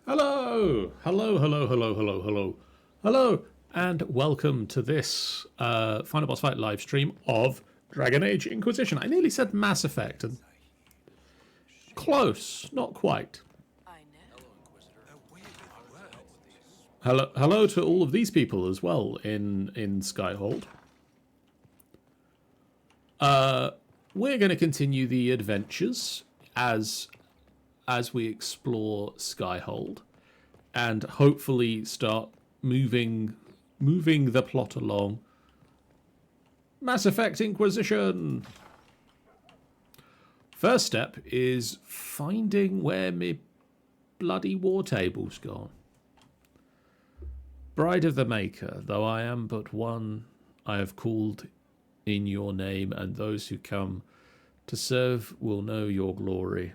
Hello, hello, hello, hello, hello, hello, hello, and welcome to this Final Boss Fight live stream of Dragon Age Inquisition. I nearly said Mass Effect, and close, not quite. Hello to all of these people as well in Skyhold. We're going to continue the adventures as we explore Skyhold, and hopefully start moving the plot along. Mass Effect Inquisition. First step is finding where my bloody war table's gone. Bride of the Maker, though I am but one, I have called in your name, and those who come to serve will know your glory.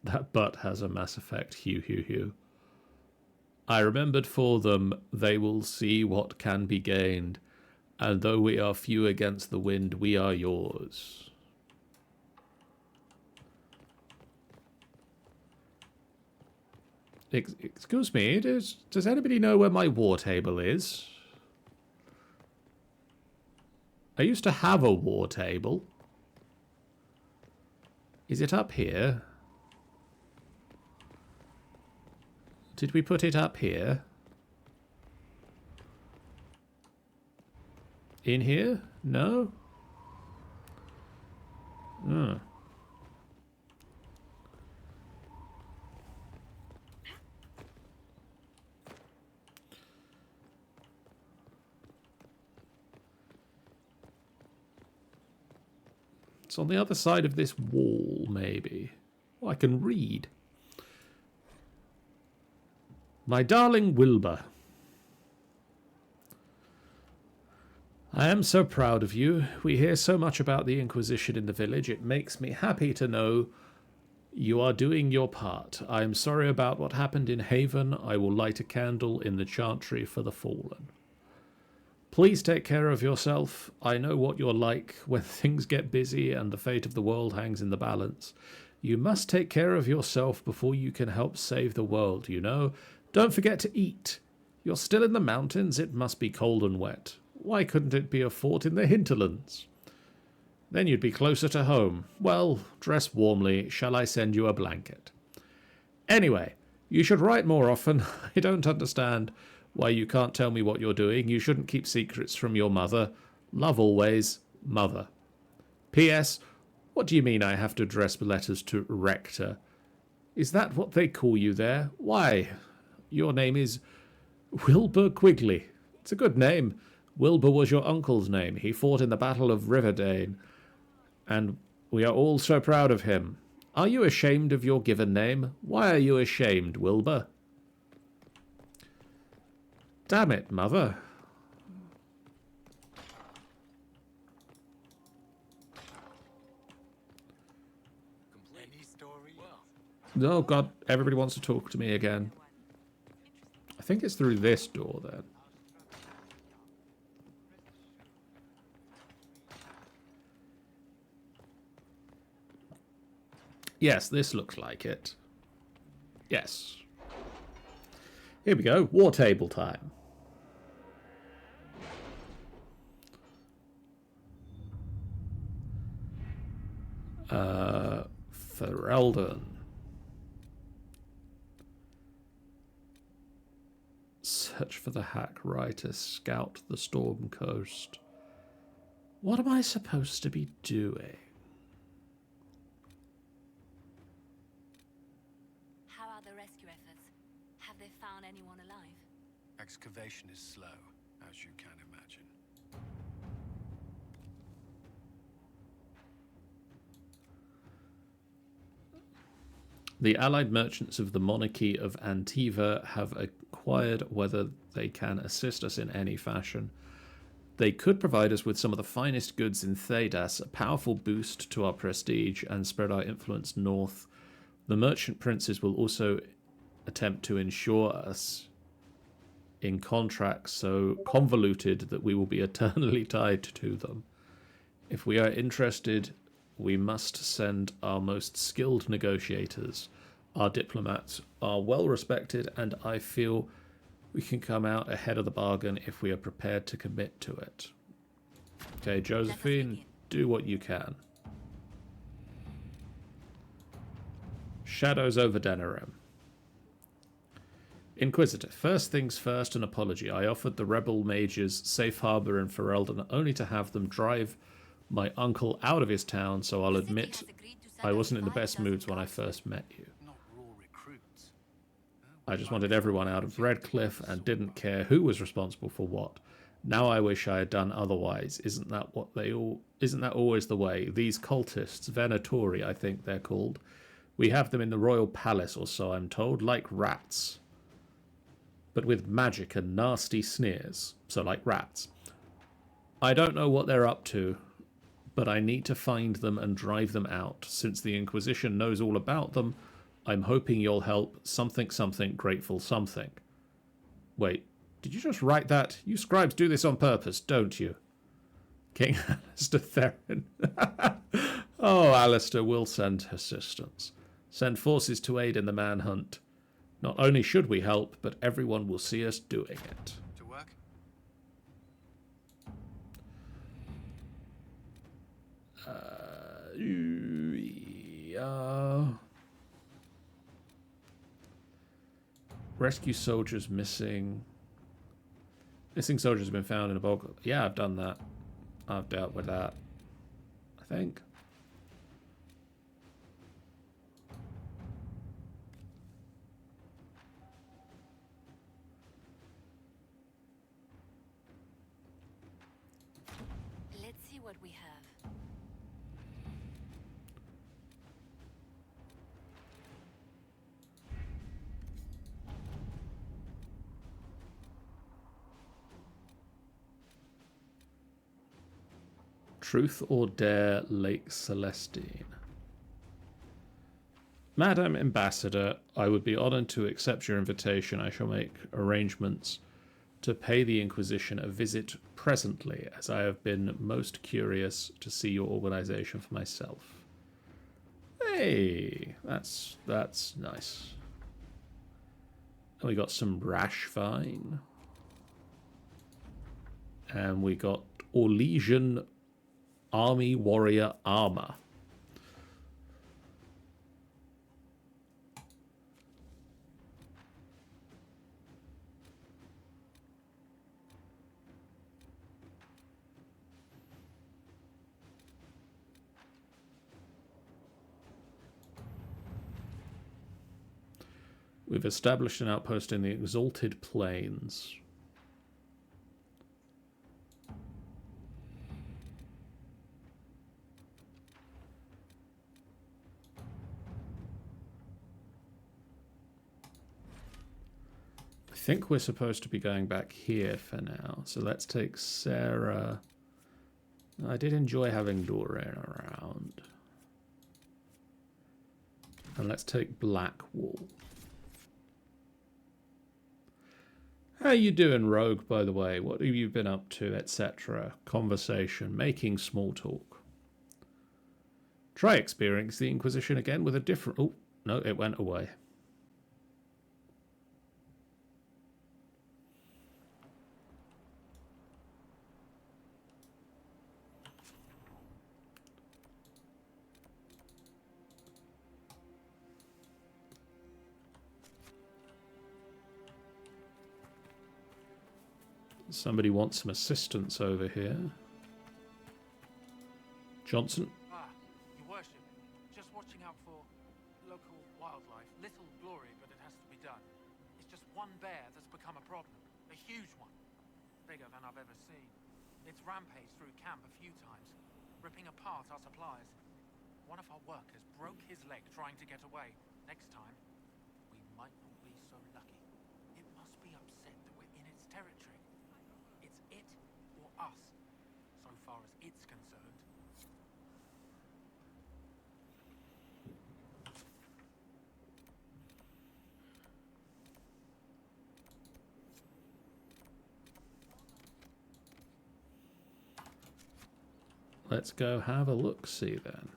That butt has a Mass Effect, hew. I remembered for them, they will see what can be gained, and though we are few against the wind, we are yours. Excuse me, does anybody know where my war table is? I used to have a war table. Is it up here? Did we put it up here? In here? No? Oh. It's on the other side of this wall, maybe. Oh, I can read. My darling Wilbur, I am so proud of you. We hear so much about the Inquisition in the village. It makes me happy to know you are doing your part. I am sorry about what happened in Haven. I will light a candle in the chantry for the fallen. Please take care of yourself. I know what you're like when things get busy and the fate of the world hangs in the balance. You must take care of yourself before you can help save the world, you know. Don't forget to eat. You're still in the mountains. It must be cold and wet. Why couldn't it be a fort in the hinterlands? Then you'd be closer to home. Well, dress warmly. Shall I send you a blanket? Anyway, you should write more often. I don't understand why you can't tell me what you're doing. You shouldn't keep secrets from your mother. Love always, Mother. P.S. What do you mean I have to address letters to Rector? Is that what they call you there? Why, your name is Wilbur Quigley. It's a good name. Wilbur was your uncle's name. He fought in the Battle of Riverdane, and we are all so proud of him. Are you ashamed of your given name? Why are you ashamed, Wilbur? Damn it, Mother. Oh, God, everybody wants to talk to me again. I think it's through this door, then. Yes, this looks like it. Yes. Here we go. War table time. Ferelden. Search for the hack writer. Scout the storm coast. What am I supposed to be doing? How are the rescue efforts? Have they found anyone alive? Excavation is slow, as you can imagine. The allied merchants of the monarchy of Antiva have inquired whether they can assist us in any fashion. They could provide us with some of the finest goods in Thedas, a powerful boost to our prestige, and spread our influence north. The merchant princes will also attempt to ensure us in contracts so convoluted that we will be eternally tied to them. If we are interested, we must send our most skilled negotiators. Our diplomats are well respected, and I feel we can come out ahead of the bargain if we are prepared to commit to it. Okay, Josephine, do what you can. Shadows over Denerim. Inquisitor, first things first, an apology. I offered the rebel mages safe harbor in Ferelden only to have them drive my uncle out of his town, so I'll admit I wasn't in the best moods when I first met you. Not raw recruits. I just wanted everyone out of Redcliffe and didn't care who was responsible for what. Now I wish I had done otherwise. Isn't that always the way? These cultists, Venatori, I think they're called. We have them in the royal palace or so, I'm told, like rats. But with magic and nasty sneers, so like rats. I don't know what they're up to, but I need to find them and drive them out. Since the Inquisition knows all about them, I'm hoping you'll help. Something, something, grateful something. Wait, did you just write that? You scribes do this on purpose, don't you? King Alistair Theron. Oh, Alistair will send assistance. Send forces to aid in the manhunt. Not only should we help, but everyone will see us doing it. To work? Rescue soldiers missing. Missing soldiers have been found in a bog. Yeah, I've done that. I've dealt with that, I think. Let's see what we have. Truth or Dare, Lake Celestine. Madam Ambassador, I would be honoured to accept your invitation. I shall make arrangements to pay the Inquisition a visit presently, as I have been most curious to see your organisation for myself. Hey, that's nice. And we got some Rashvine. And we got Orlesian Army Warrior Armor. We've established an outpost in the Exalted Plains. I think we're supposed to be going back here for now. So let's take Sarah. I did enjoy having Doreen around. And let's take Blackwall. How you doing, Rogue, by the way? What have you been up to, etc.? Conversation, making small talk. Try experiencing the Inquisition again with a different... Oh, no, it went away. Somebody wants some assistance over here. Johnson? Ah, your worship. Just watching out for local wildlife. Little glory, but it has to be done. It's just one bear that's become a problem. A huge one. Bigger than I've ever seen. It's rampaged through camp a few times, ripping apart our supplies. One of our workers broke his leg trying to get away. Next time, we might not be so lucky. It must be upset that we're in its territory. It's it or us, so far as it's concerned. Let's go have a look-see then.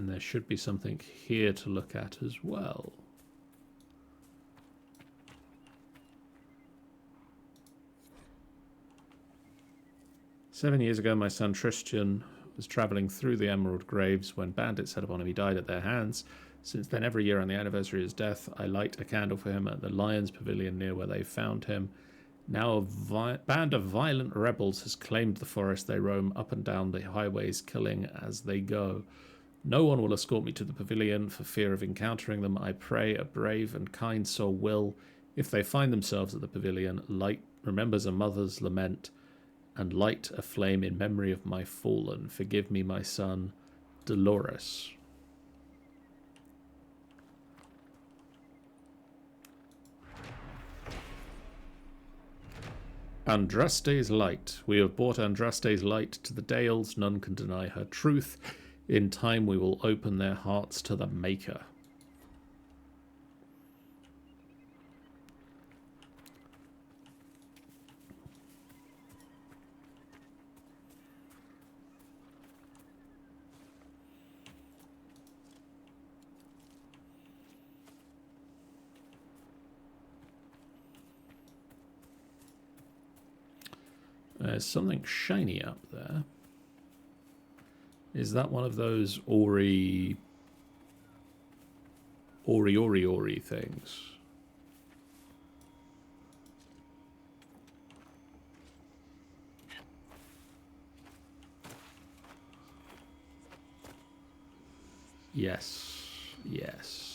And there should be something here to look at as well. "7 years ago, my son Tristan was travelling through the Emerald Graves when bandits set upon him. He died at their hands. Since then, every year on the anniversary of his death, I light a candle for him at the Lions Pavilion near where they found him. Now a band of violent rebels has claimed the forest. They roam up and down the highways, killing as they go. No one will escort me to the pavilion for fear of encountering them. I pray a brave and kind soul will, if they find themselves at the pavilion, remembers a mother's lament, and light a flame in memory of my fallen. Forgive me, my son, Dolores." Andraste's light. "We have brought Andraste's light to the Dales. None can deny her truth. In time we will open their hearts to the Maker." There's something shiny up there. Is that one of those Ori things? Yes. Yes.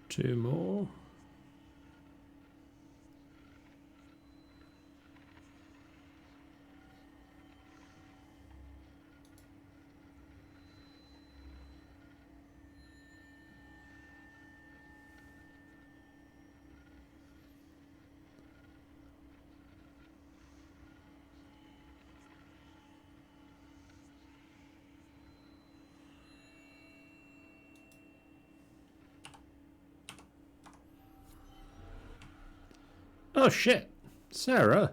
Two more. Oh shit, Sarah.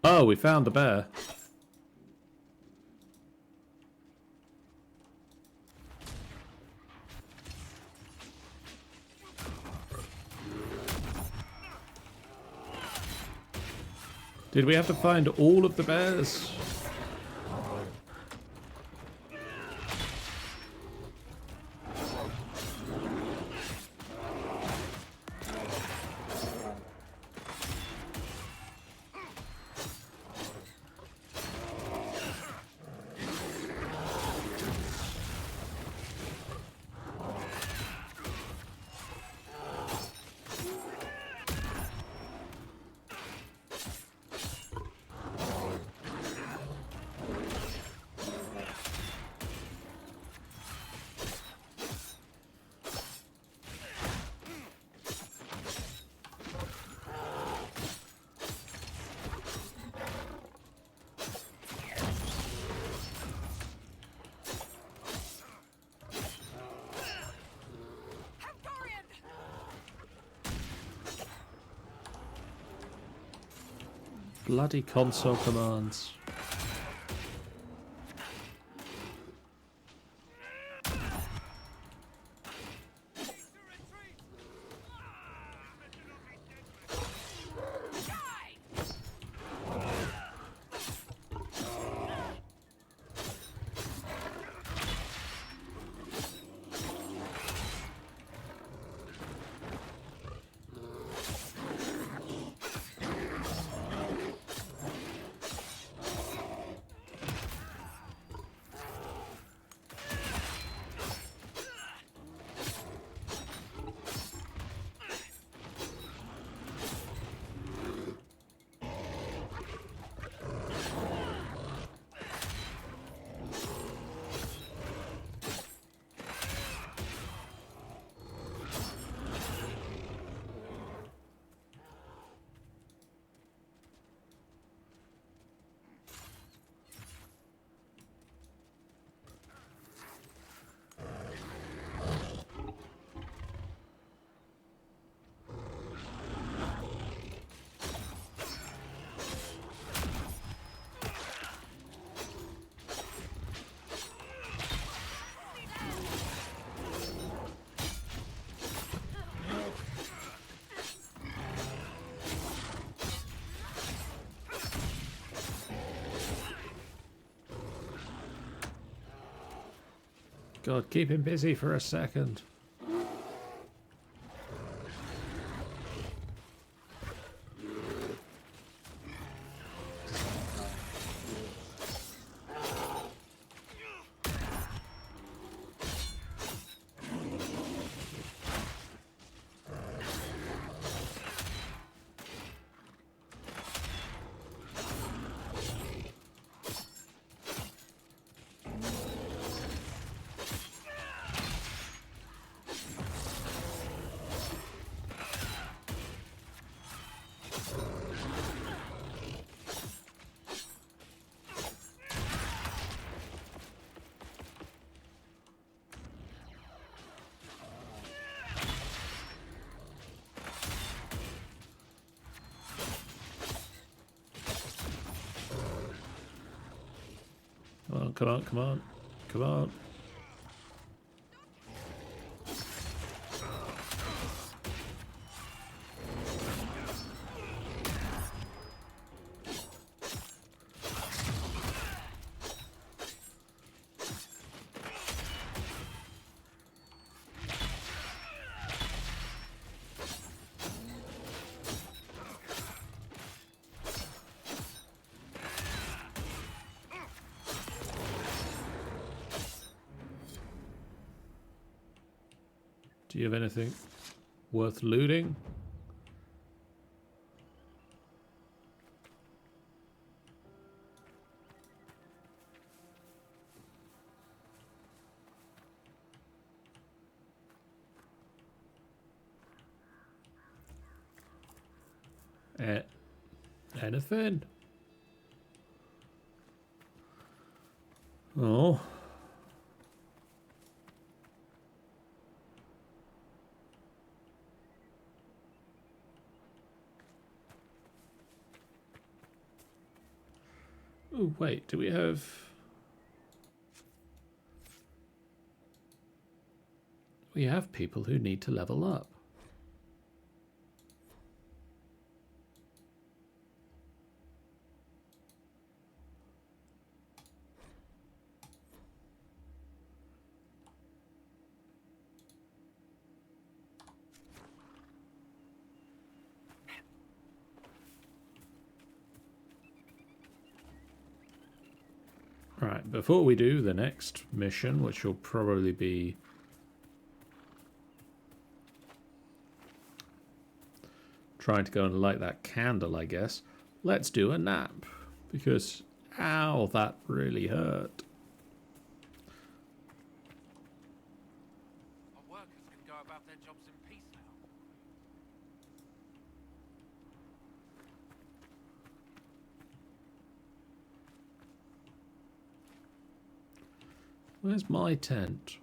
Oh, we found the bear. Did we have to find all of the bears? Bloody console commands. God, keep him busy for a second. Come on, come on, come on. Do you have anything worth looting? Anything? Oh. Oh, wait, do we have... We have people who need to level up. Right, before we do the next mission, which will probably be trying to go and light that candle, I guess, let's do a nap. Because, ow, that really hurt. Our workers can go about their jobs in peace now. Where's my tent?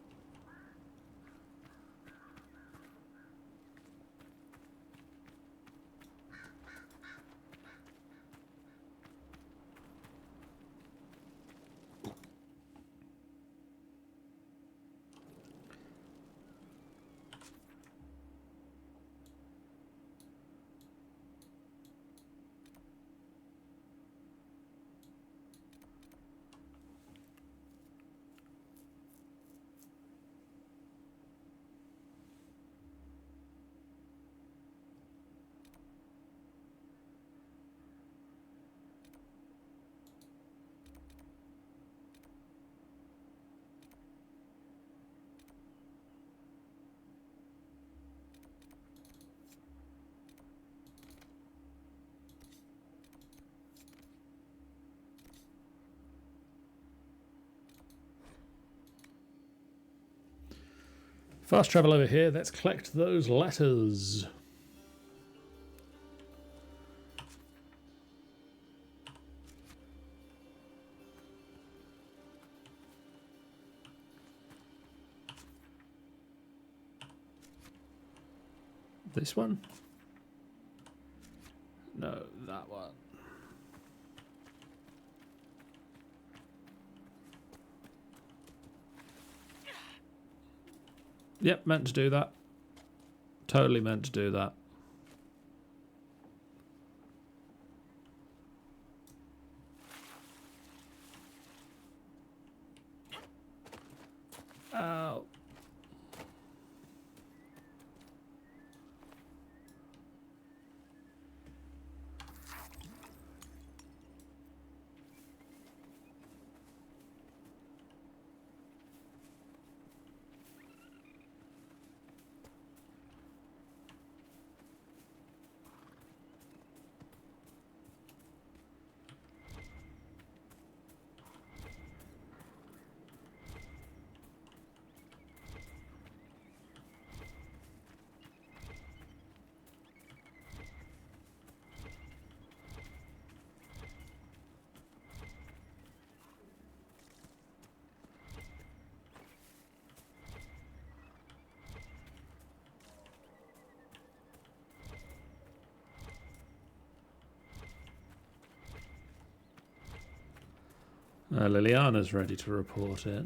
Fast travel over here. Let's collect those letters. This one? No, that one. Yep, meant to do that. Totally meant to do that. Ow. Liliana's ready to report it.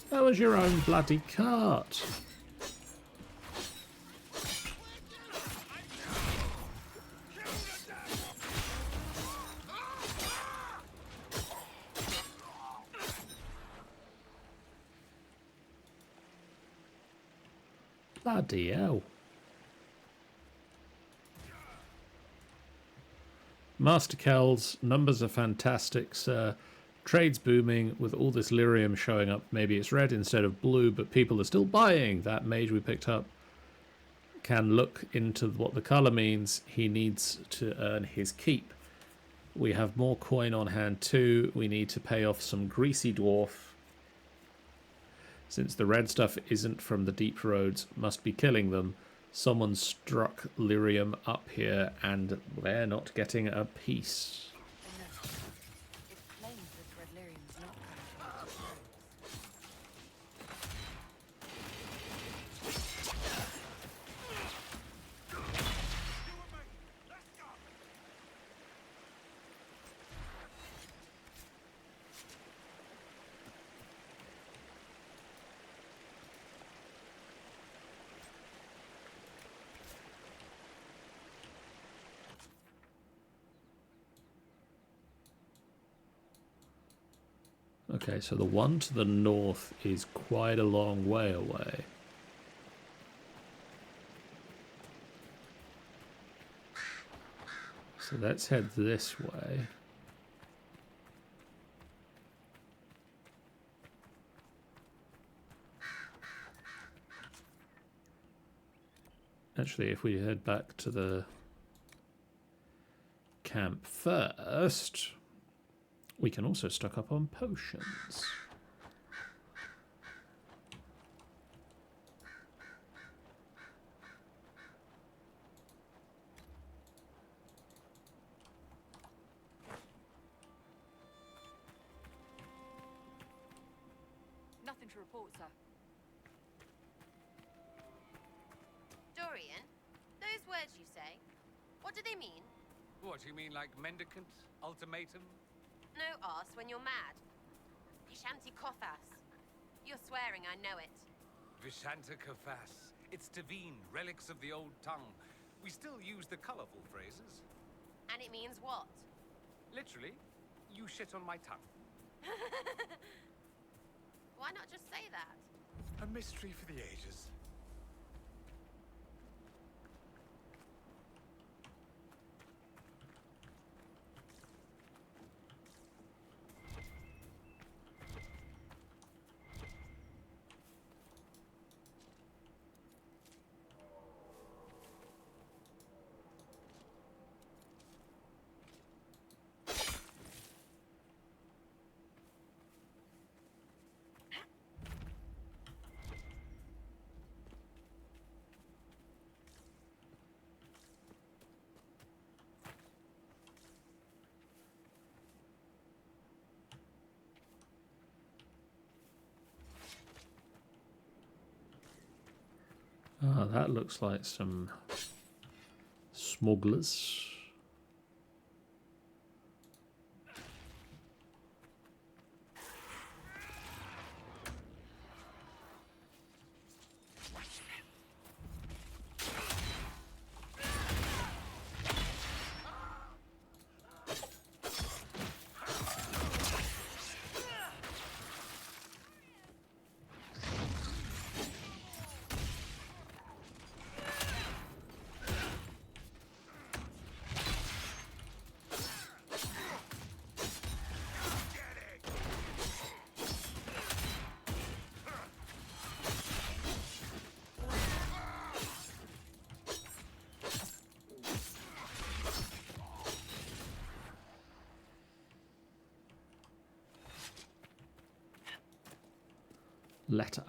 That was your own bloody cart. Bloody hell. Master Kells, numbers are fantastic, sir. Trade's booming with all this lyrium showing up. Maybe it's red instead of blue, but people are still buying. That mage we picked up can look into what the color means. He needs to earn his keep. We have more coin on hand too. We need to pay off some greasy dwarf. Since the red stuff isn't from the deep roads, must be killing them. Someone struck lyrium up here and we're not getting a piece. It claims this red lyrium's not coming from Okay, so the one to the north is quite a long way away. So let's head this way. Actually, if we head back to the camp first, we can also stock up on potions. Nothing to report, sir. Dorian, those words you say, what do they mean? What, you mean like mendicant? Ultimatum? No arse when you're mad. Vishanti Kothas. You're swearing, I know it. Vishanta Kafas. It's divine, relics of the old tongue. We still use the colorful phrases. And it means what? Literally, you shit on my tongue. Why not just say that? A mystery for the ages. Oh, that looks like some smugglers. Letter.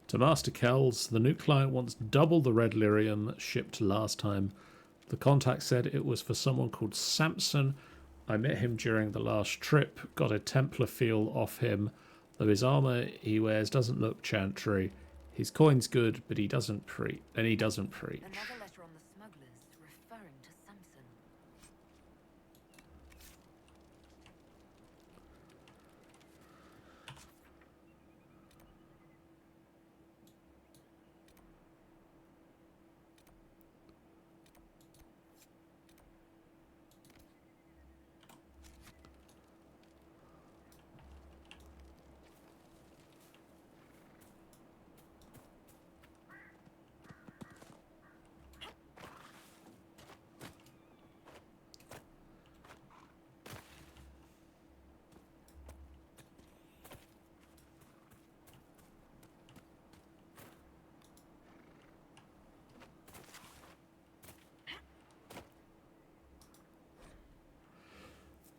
To Master Kells, the new client wants double the red lyrium shipped last time. The contact said it was for someone called Samson. I met him during the last trip, got a Templar feel off him, though his armour he wears doesn't look chantry. His coin's good, but he doesn't preach. Another letter on the smugglers, referring to Samson.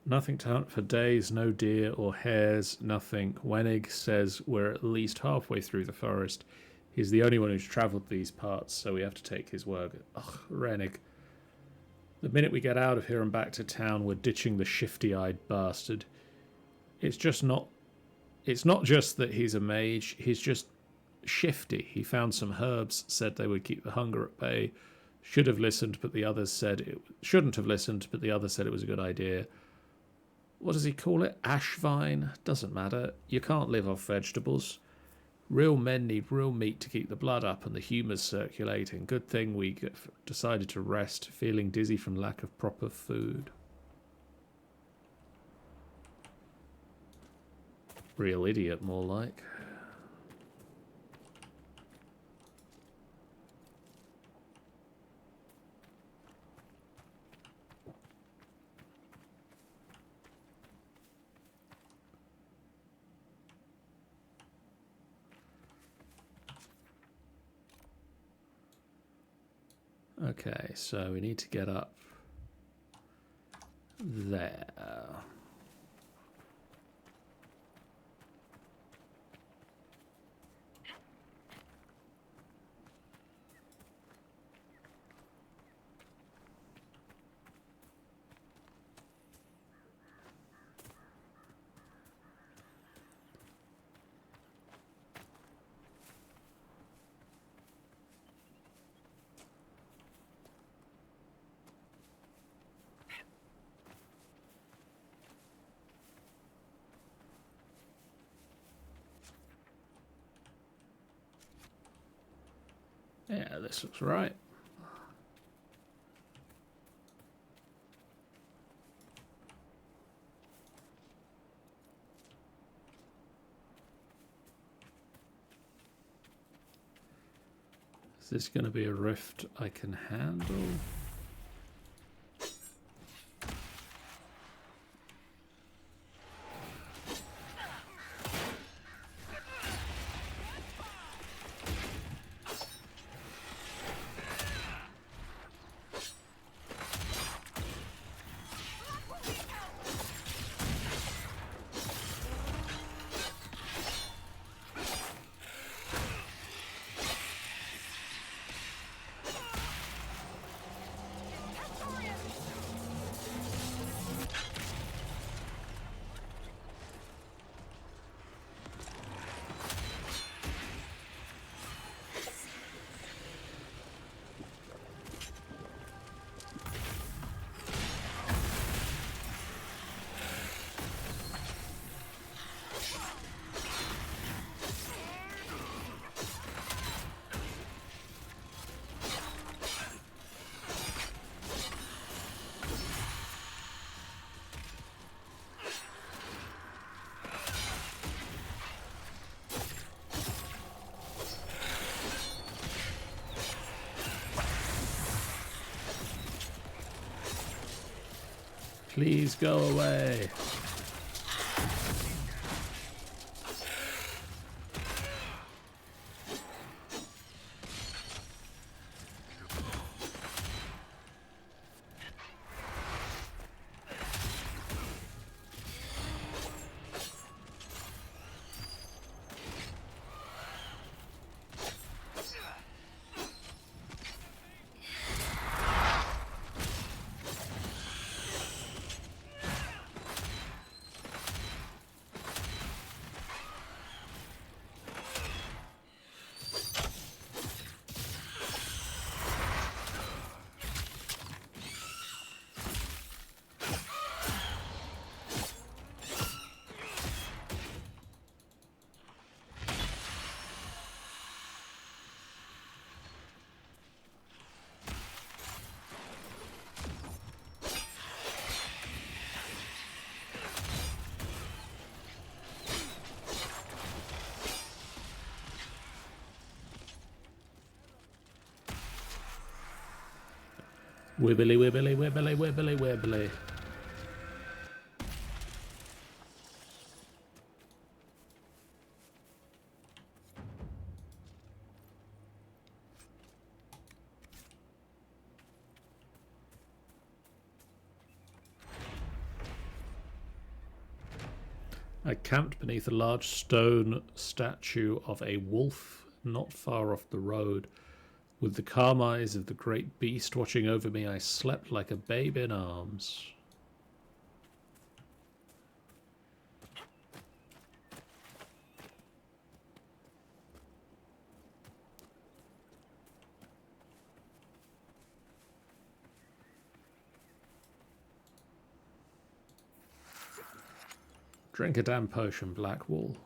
Nothing to hunt for days, no deer or hares, nothing. Wenig says we're at least halfway through the forest. He's the only one who's travelled these parts, so we have to take his word. Ugh, Rennig. The minute we get out of here and back to town, we're ditching the shifty-eyed bastard. It's not just that he's a mage, he's just shifty. He found some herbs, said they would keep the hunger at bay. Shouldn't have listened, but the others said it was a good idea. What does he call it? Ash vine? Doesn't matter. You can't live off vegetables. Real men need real meat to keep the blood up and the humours circulating. Good thing we decided to rest, feeling dizzy from lack of proper food. Real idiot, more like. Okay, so we need to get up there. Yeah, this looks right. Is this going to be a rift I can handle? Please go away. Wibbly wibbly wibbly wibbly wibbly. I camped beneath a large stone statue of a wolf not far off the road. With the calm eyes of the great beast watching over me, I slept like a babe in arms. Drink a damn potion, Blackwall.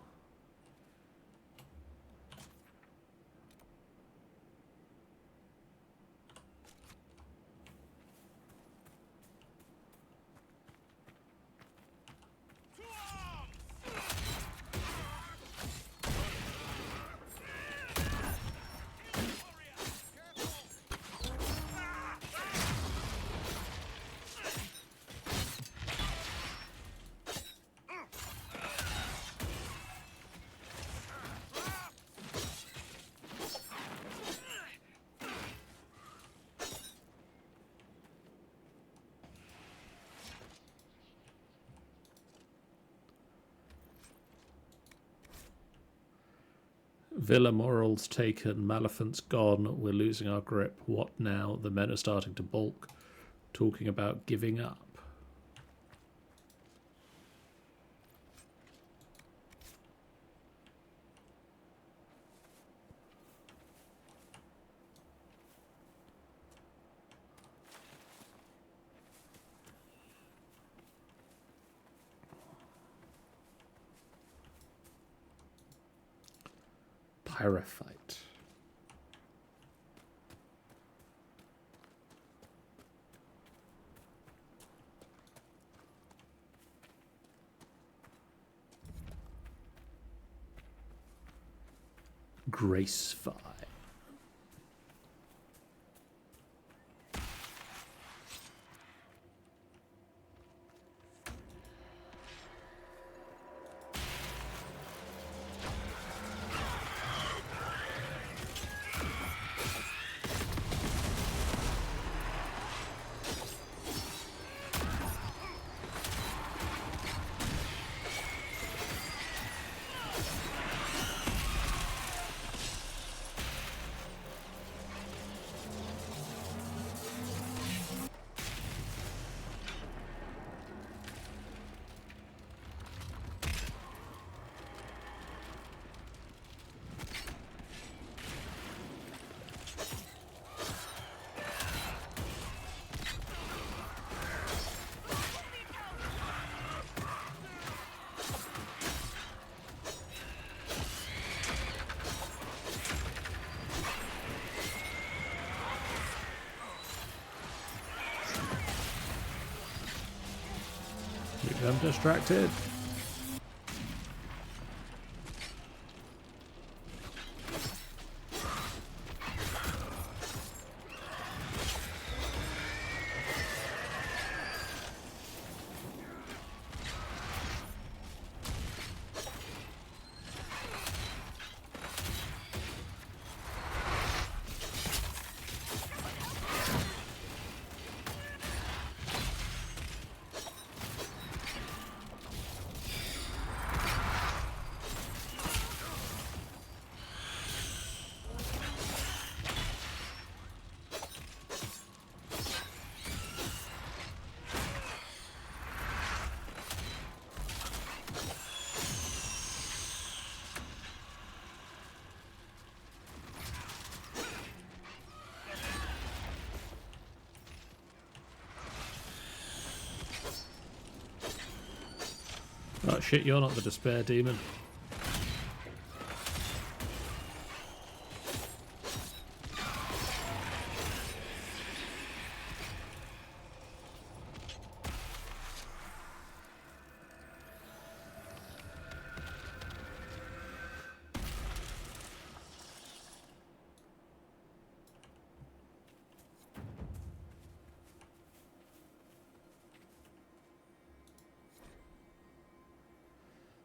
Villa morals taken, Maleficent's gone, we're losing our grip. What now? The men are starting to balk, talking about giving up. Pyrophyte. Gracefy. I'm distracted. Oh shit, you're not the despair demon.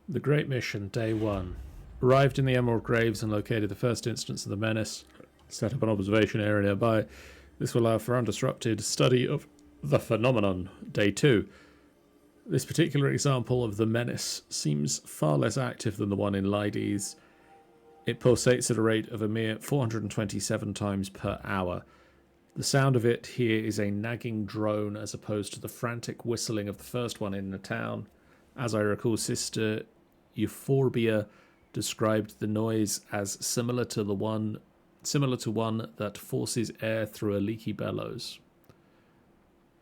The Great Mission, Day 1. Arrived in the Emerald Graves and located the first instance of the menace. Set up an observation area nearby. This will allow for undisrupted study of the phenomenon. Day 2. This particular example of the menace seems far less active than the one in Lydes. It pulsates at a rate of a mere 427 times per hour. The sound of it here is a nagging drone as opposed to the frantic whistling of the first one in the town. As I recall, Sister Euphorbia described the noise as similar to one that forces air through a leaky bellows.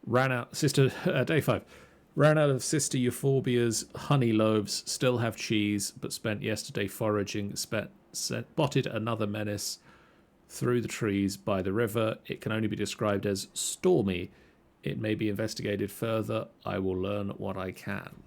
Day 5. Ran out of Sister Euphorbia's honey loaves, still have cheese, but spent yesterday foraging, spotted another menace through the trees by the river. It can only be described as stormy. It may be investigated further. I will learn what I can.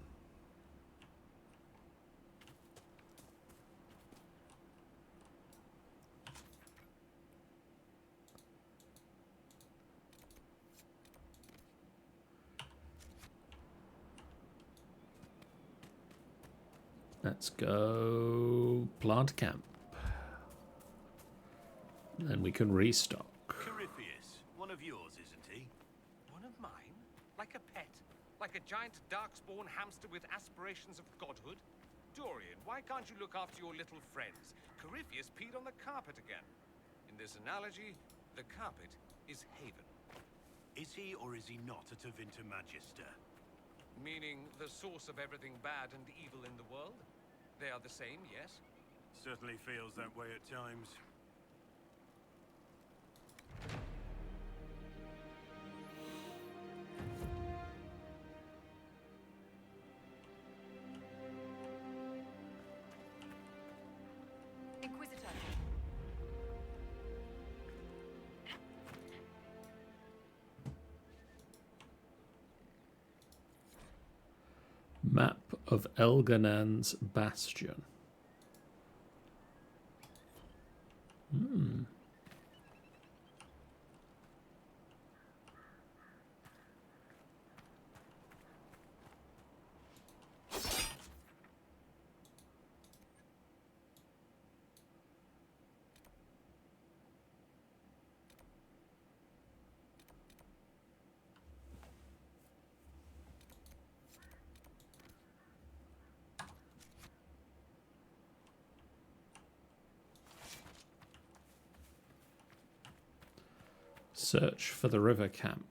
Let's go plant camp. Then we can restock. Corypheus, one of yours, isn't he? One of mine? Like a pet? Like a giant darkspawn hamster with aspirations of godhood? Dorian, why can't you look after your little friends? Corypheus peed on the carpet again. In this analogy, the carpet is Haven. Is he or is he not a Tevinter Magister? Meaning the source of everything bad and evil in the world? They are the same, yes? Certainly feels that way at times. Inquisitor. Map of Elganan's Bastion. Search for the river camp.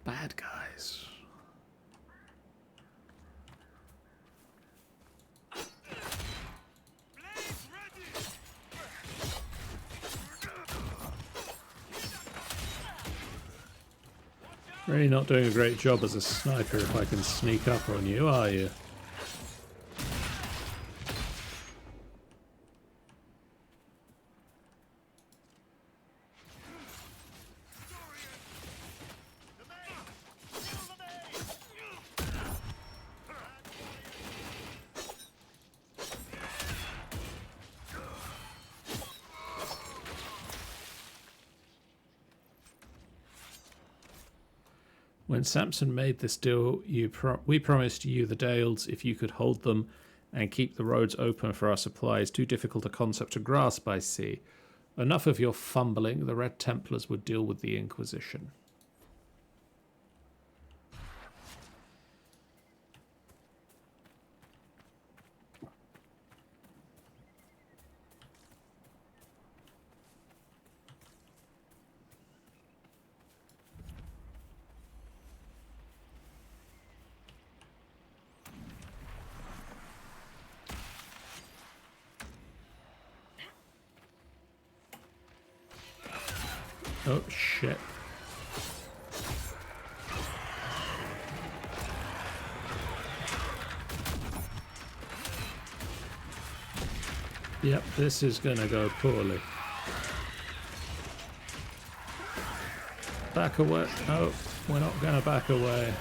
Bad guys. Really not doing a great job as a sniper if I can sneak up on you, are you? When Samson made this deal, we promised you the Dales if you could hold them and keep the roads open for our supplies. Too difficult a concept to grasp, I see. Enough of your fumbling. The Red Templars would deal with the Inquisition. Oh, shit. Yep, this is gonna go poorly. Back away. No, we're not gonna back away.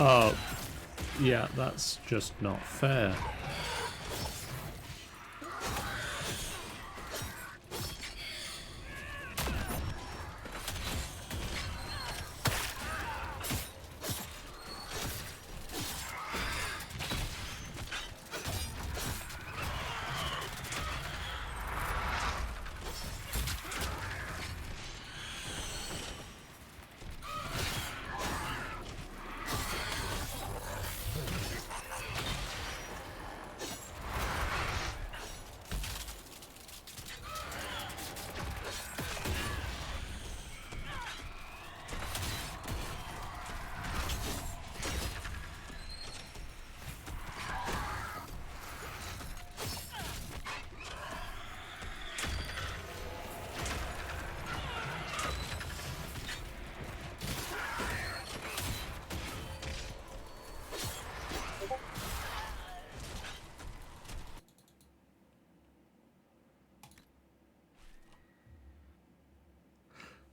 Oh, yeah, that's just not fair.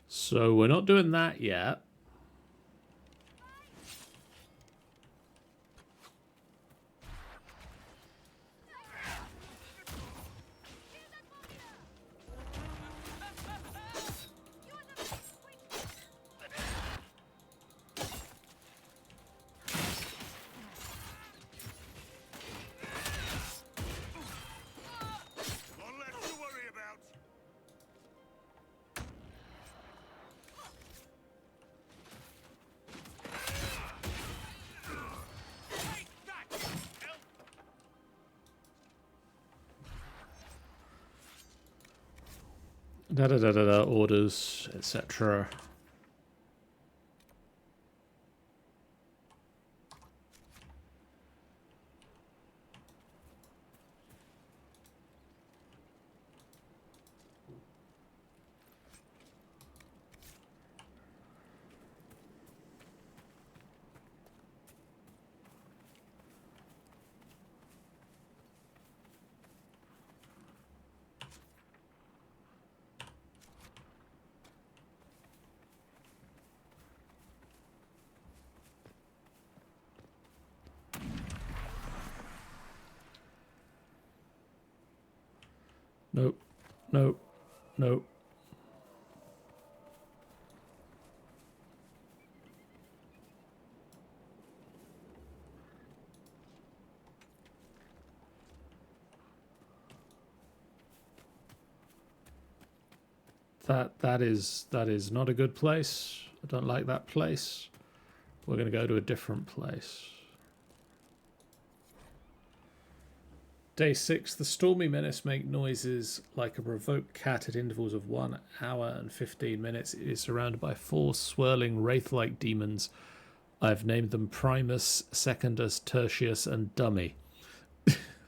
So we're not doing that yet. One left to worry about. Take that, elf! Da da da da da, orders, etc. Nope, nope, nope. That is not a good place. I don't like that place. We're going to go to a different place. Day 6. The stormy menace make noises like a provoked cat at intervals of 1 hour and 15 minutes. It is surrounded by 4 swirling wraith-like demons. I've named them Primus, Secundus, Tertius, and Dummy.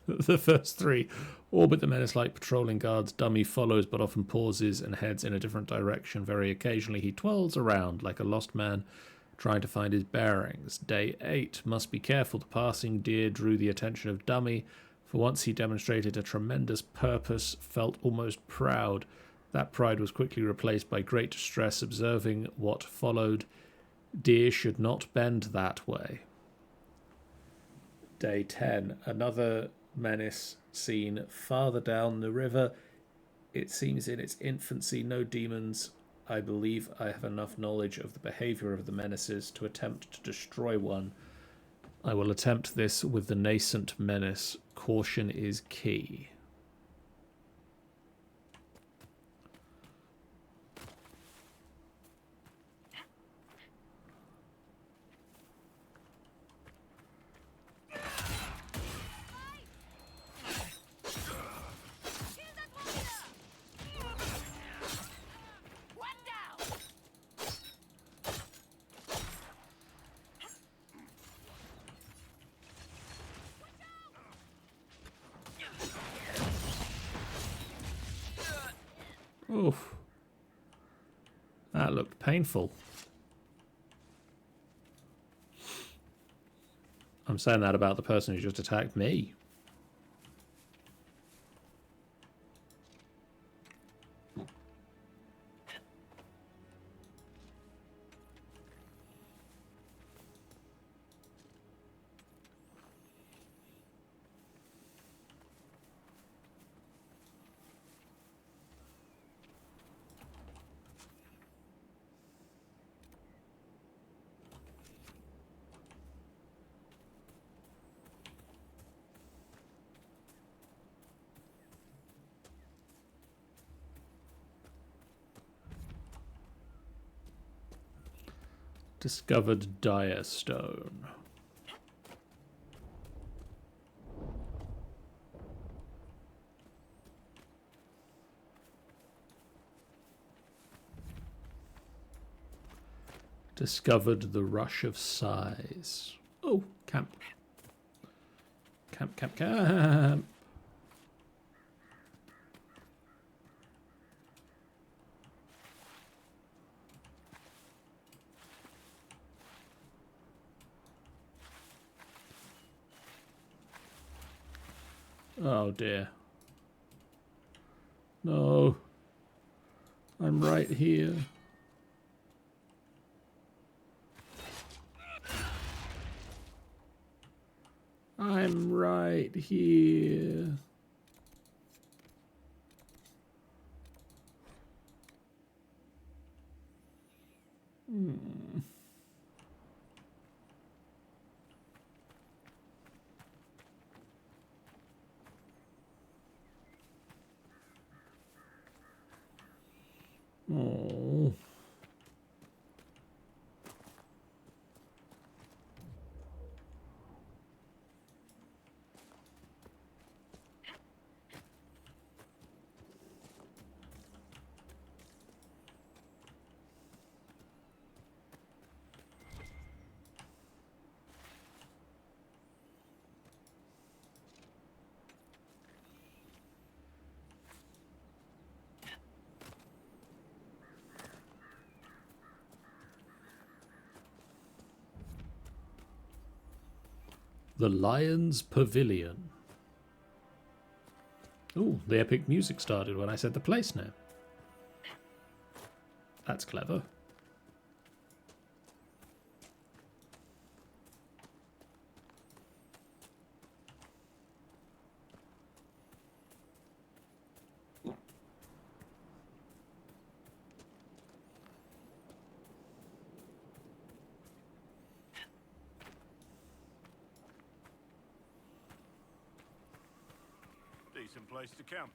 The first 3 orbit the menace like patrolling guards. Dummy follows but often pauses and heads in a different direction. Very occasionally he twirls around like a lost man trying to find his bearings. Day 8. Must be careful. The passing deer drew the attention of Dummy. For once he demonstrated a tremendous purpose, felt almost proud. That pride was quickly replaced by great distress observing what followed. Deer should not bend that way. Day 10. Another menace seen farther down the river. It seems in its infancy. No demons. I believe I have enough knowledge of the behavior of the menaces to attempt to destroy one. I will attempt this with the nascent menace. Caution is key. Oof. That looked painful. I'm saying that about the person who just attacked me. Discovered dire stone. Discovered the rush of sighs. Oh, camp. Camp, camp, camp. Oh dear. No. I'm right here. I'm right here. Oh. The Lion's Pavilion. Ooh, the epic music started when I said the place name. That's clever. Decent place to camp.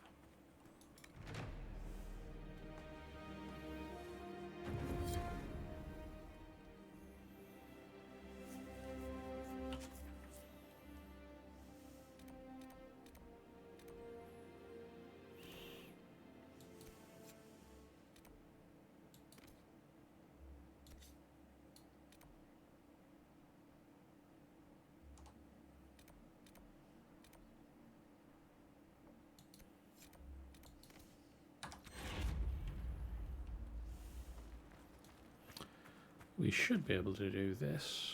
We should be able to do this.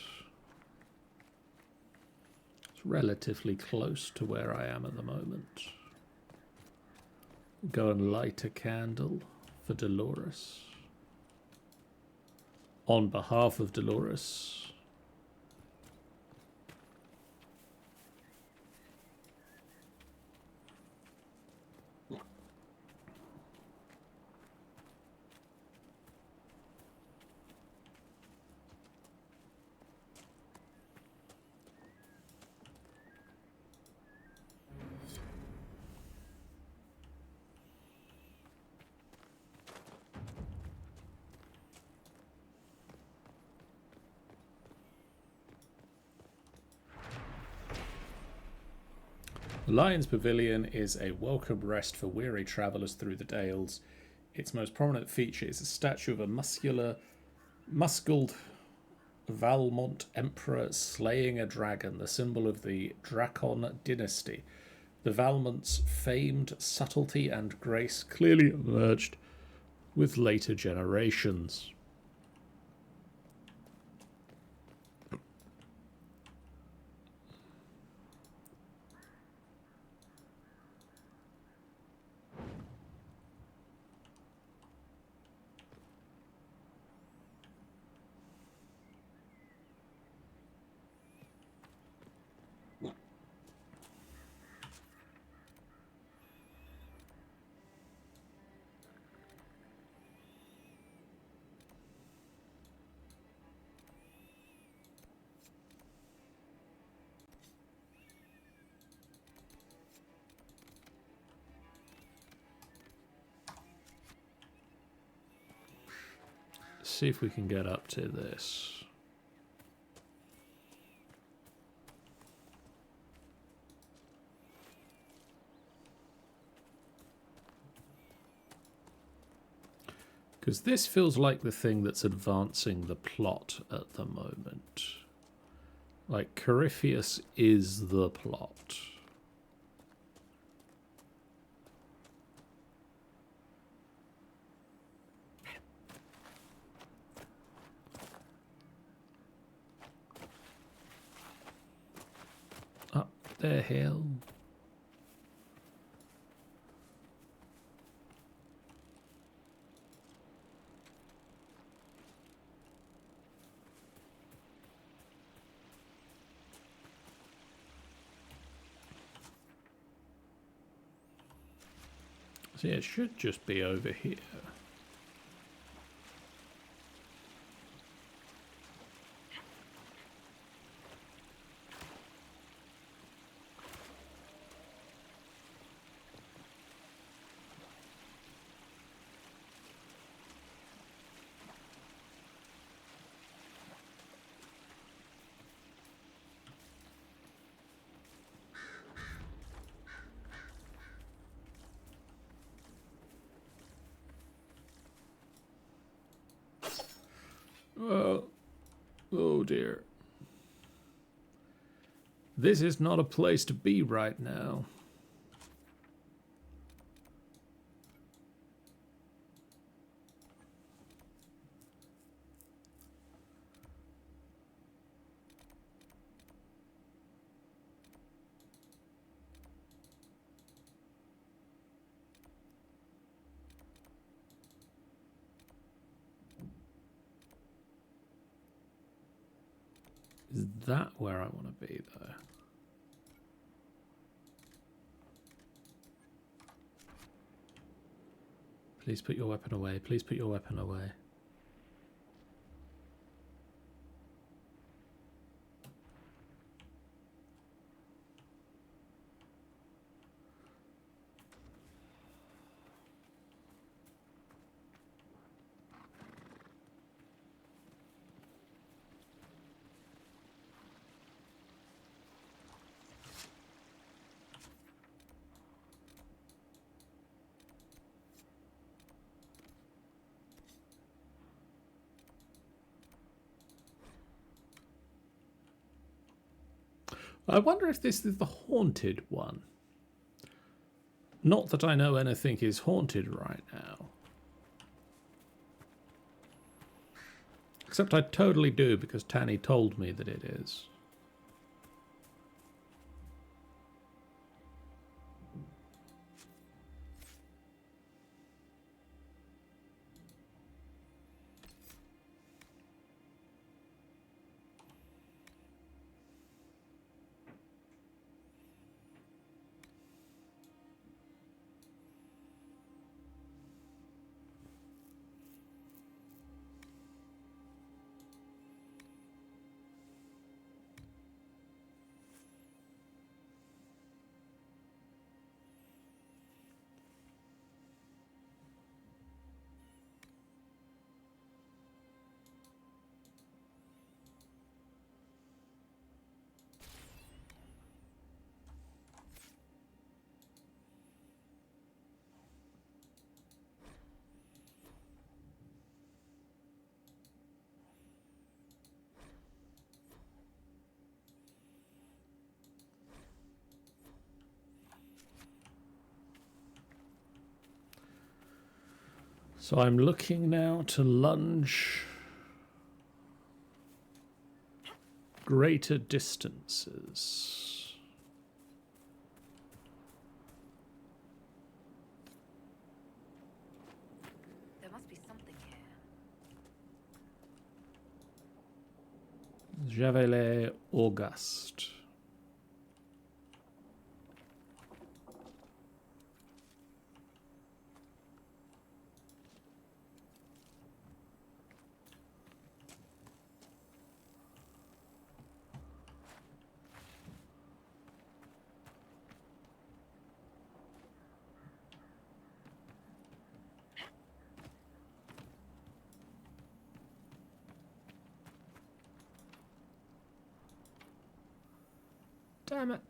It's relatively close to where I am at the moment. Go and light a candle for Dolores. On behalf of Dolores. The Lion's Pavilion is a welcome rest for weary travellers through the Dales. Its most prominent feature is a statue of a muscled Valmont Emperor slaying a dragon, the symbol of the Drakon dynasty. The Valmont's famed subtlety and grace clearly emerged with later generations. See if we can get up to this. Because this feels like the thing that's advancing the plot at the moment. Like, Corypheus is the plot. Up the hill. See, it should just be over here. Oh dear. This is not a place to be right now. Is that where I want to be, though? Please put your weapon away. Please put your weapon away. I wonder if this is the haunted one. Not that I know anything is haunted right now. Except I totally do, because Tanny told me that it is. So I'm looking now to lunge greater distances. There must be something here. Javelet Auguste. Damn it.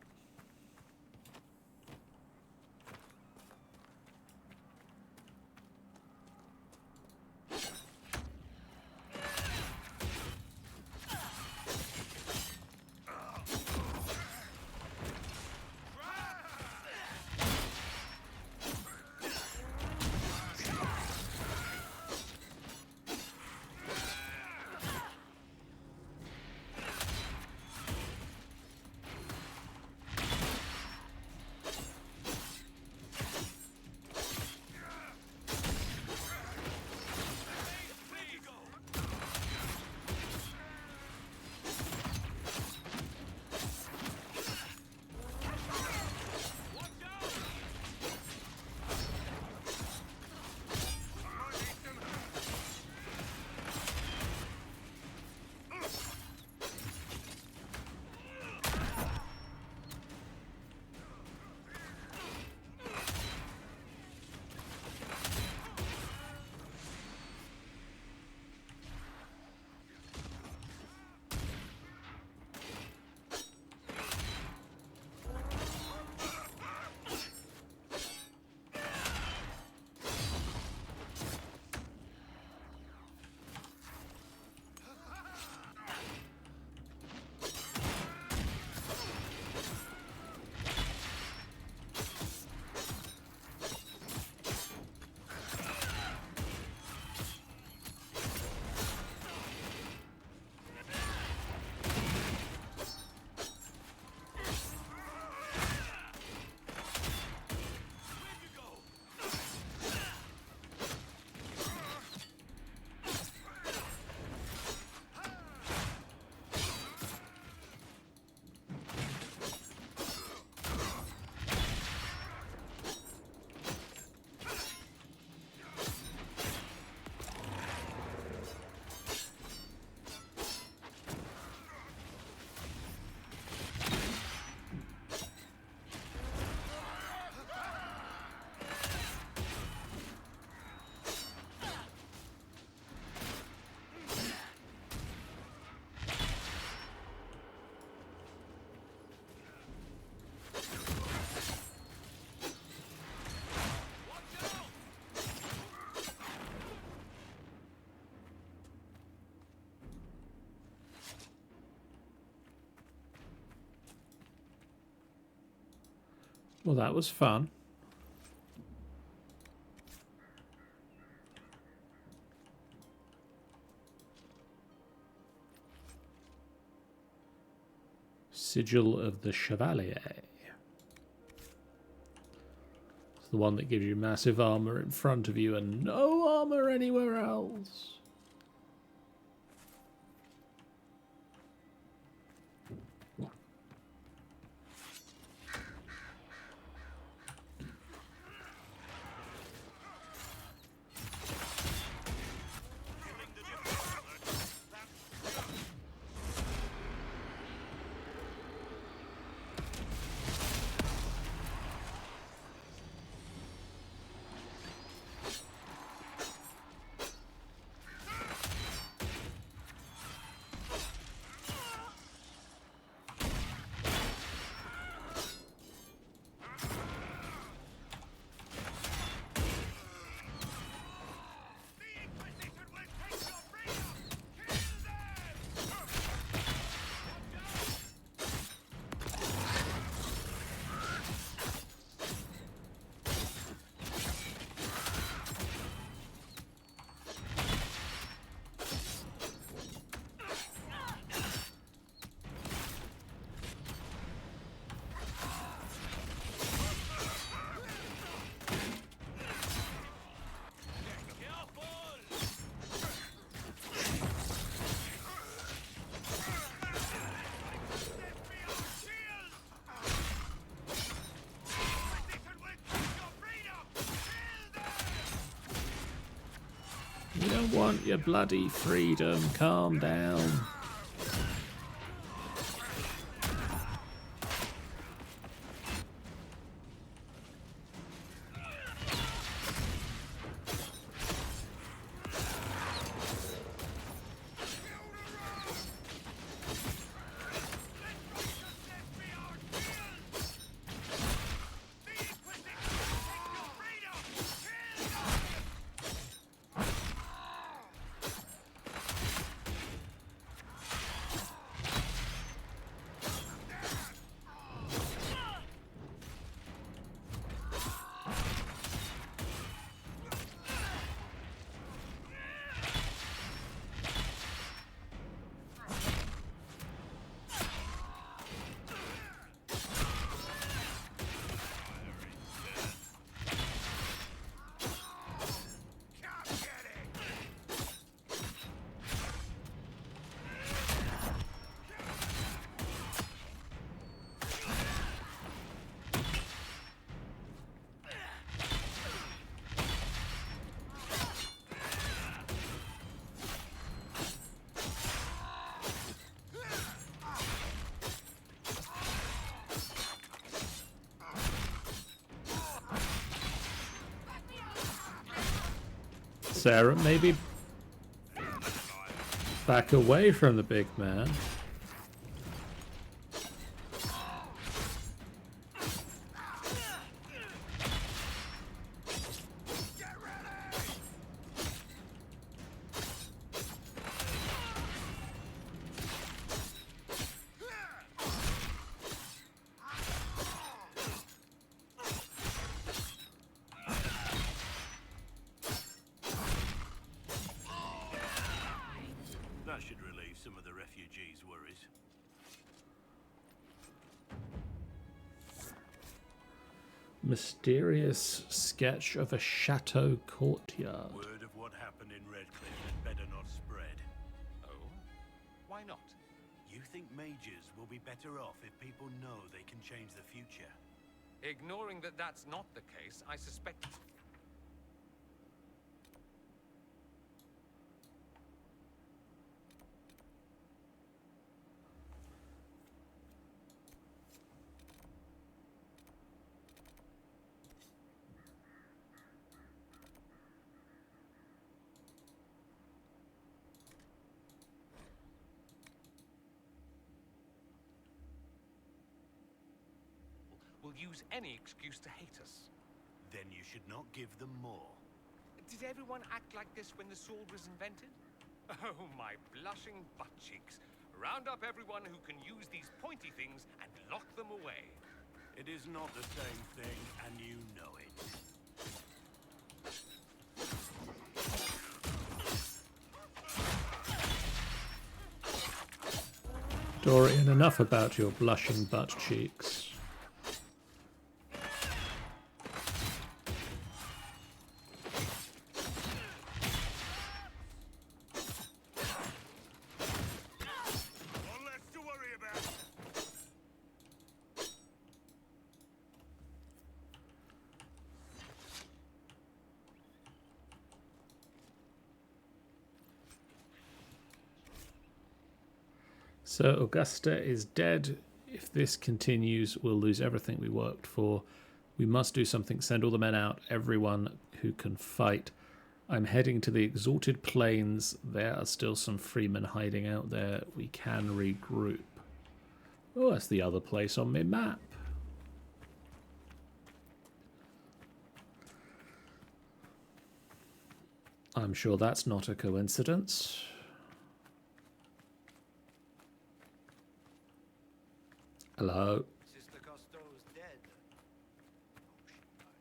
Well, that was fun. Sigil of the Chevalier. It's the one that gives you massive armor in front of you and no armor anywhere else. You don't want your bloody freedom. Calm down. Sarah, maybe back away from the big man. That should relieve some of the refugees' worries. Mysterious sketch of a chateau courtyard. Word of what happened in Redcliffe had better not spread. Oh? Why not? You think mages will be better off if people know they can change the future? Ignoring that that's not the case, I suspect... will use any excuse to hate us. Then you should not give them more. Did everyone act like this when the sword was invented? Oh, my blushing butt cheeks. Round up everyone who can use these pointy things and lock them away. It is not the same thing, and you know it. Dorian, enough about your blushing butt cheeks. One less to worry about. So Augusta is dead. If this continues, we'll lose everything we worked for. We must do something. Send all the men out, everyone who can fight. I'm heading to the Exalted Plains. There are still some freemen hiding out there. We can regroup. Oh, that's the other place on my map. I'm sure that's not a coincidence. Hello. Sister Costello's dead. Oh, she bites.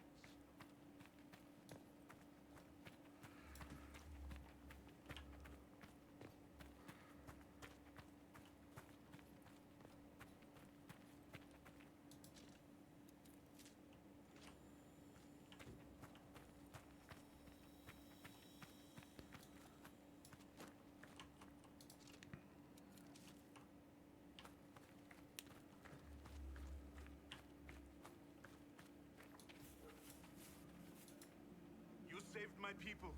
You saved my people.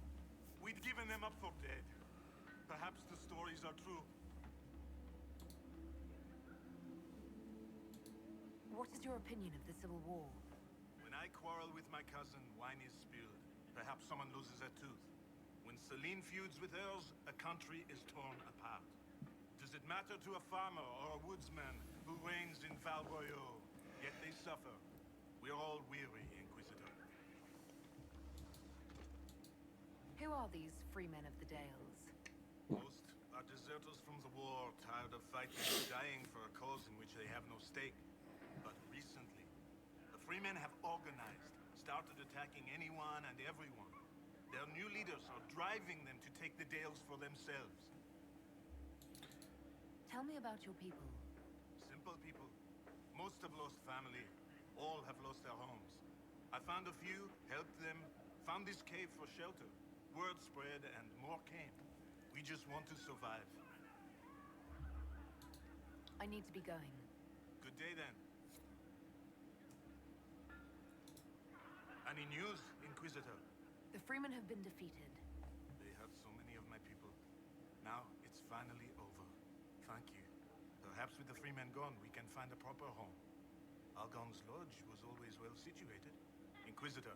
We'd given them up for dead. Perhaps the stories are true. What is your opinion of the Civil War? When I quarrel with my cousin, wine is spilled. Perhaps someone loses a tooth. When Celine feuds with hers, a country is torn apart. Does it matter to a farmer or a woodsman who reigns in Val Royaux? Yet they suffer. We're all weary, Inquisitor. Who are these free men of the Dales? Most are deserters from the war, tired of fighting and dying for a cause in which they have no stake. But recently, the Freemen have organized, started attacking anyone and everyone. Their new leaders are driving them to take the Dales for themselves. Tell me about your people. Simple people. Most have lost family. All have lost their homes. I found a few, helped them, found this cave for shelter. Word spread and more came. We just want to survive. I need to be going. Good day then. Any news, Inquisitor? The Freemen have been defeated. They hurt so many of my people. Now it's finally over. Thank you. Perhaps with the Freemen gone, we can find a proper home. Algon's lodge was always well situated. Inquisitor.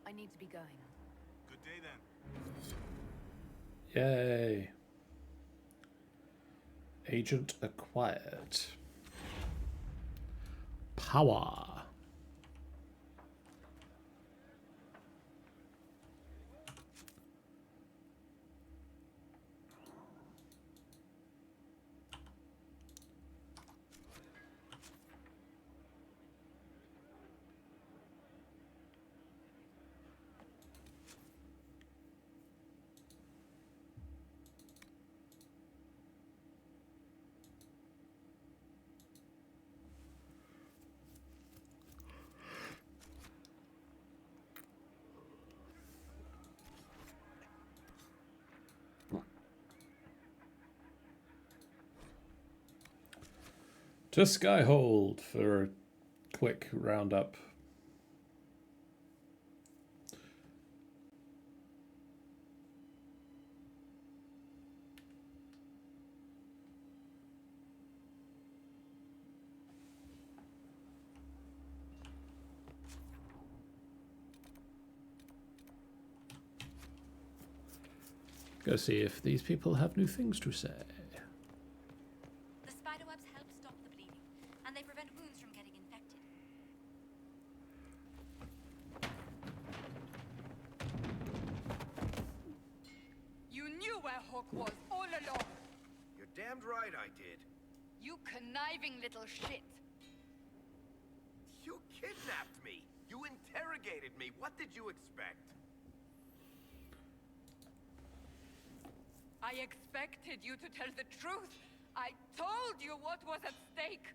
I need to be going. Good day then. Yay. Agent acquired. Power. To Skyhold for a quick roundup. Go see if these people have new things to say. The spiderwebs help stop the bleeding, and they prevent wounds from getting infected. You knew where Hawk was all along. You're damned right I did. You conniving little shit. You kidnapped me. You interrogated me. What did you expect? I expected you to tell the truth. I told you what was at stake.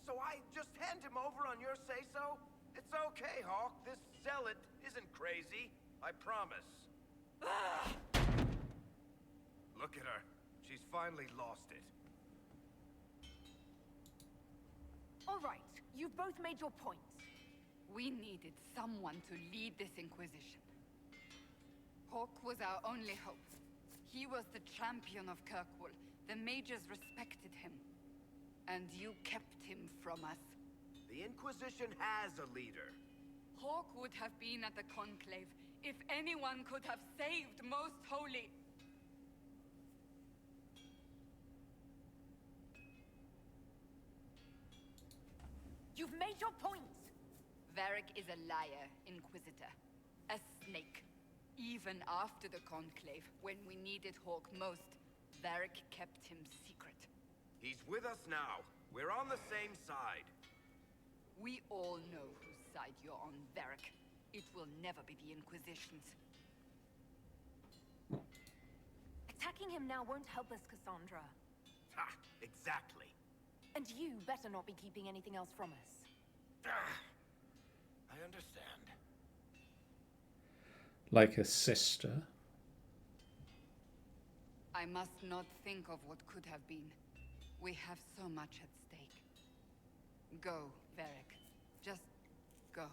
So I just hand him over on your say-so? It's okay, Hawk. This zealot isn't crazy. I promise. Look at her. She's finally lost it. All right, you've both made your points. We needed someone to lead this Inquisition. Hawk was our only hope. He was the champion of Kirkwall. The mages respected him. And you kept him from us. The Inquisition has a leader. Hawk would have been at the Conclave if anyone could have saved Most Holy. You've made your points. Varric is a liar, Inquisitor. A snake. Even after the Conclave, when we needed Hawk most, Varric kept him secret. He's with us now. We're on the same side. We all know whose side you're on, Varric. It will never be the Inquisition's. Attacking him now won't help us, Cassandra. Ha! Exactly. And you better not be keeping anything else from us. I understand. Like a sister. I must not think of what could have been. We have so much at stake. Go, Varric. Just go.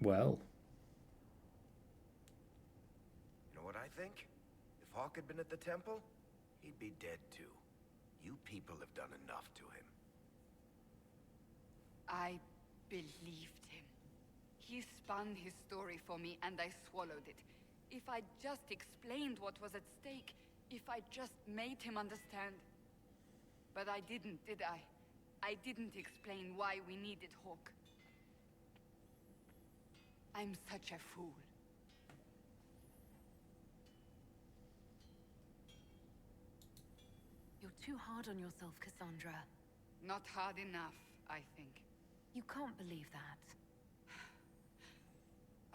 Well. You know what I think? If Hawk had been at the temple, he'd be dead too. You people have done enough to him. I believed him. He spun his story for me, and I swallowed it. If I just explained what was at stake, if I just made him understand. But I didn't, did I? I didn't explain why we needed Hawk. I'm such a fool. You're too hard on yourself, Cassandra. Not hard enough, I think. You can't believe that.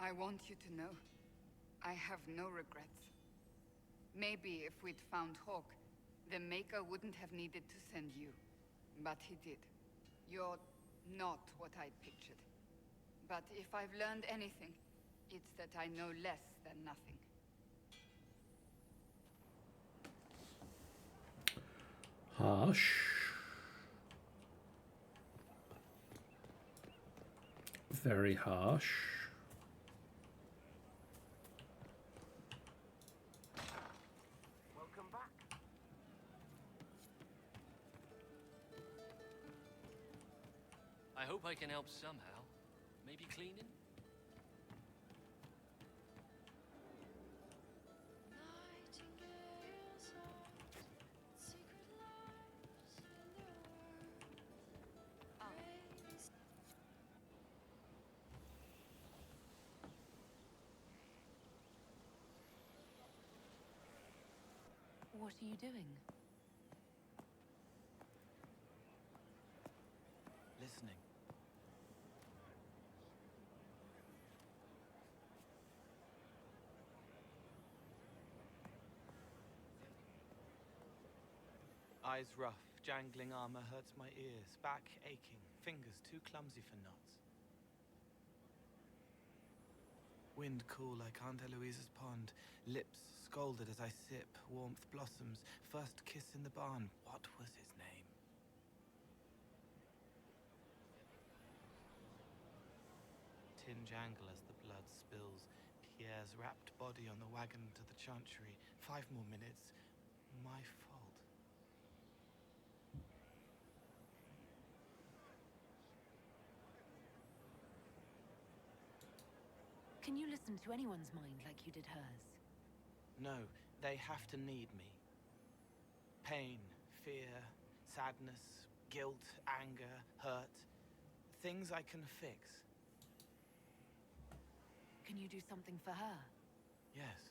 I want you to know, I have no regrets. Maybe if we'd found Hawk, the Maker wouldn't have needed to send you. But he did. You're not what I'd pictured. But if I've learned anything, it's that I know less than nothing. Harsh. Very harsh. Welcome back. I hope I can help somehow. Maybe cleaning? What are you doing? Listening. Eyes rough, jangling armor hurts my ears, back aching, fingers too clumsy for knots. Wind cool like Aunt Eloise's pond, lips scalded as I sip, warmth blossoms, first kiss in the barn, what was his name? Tin jangle as the blood spills, Pierre's wrapped body on the wagon to the chantry, 5 more minutes, my fault. Can you listen to anyone's mind like you did hers? No, they have to need me. Pain, fear, sadness, guilt, anger, hurt. Things I can fix. Can you do something for her? Yes.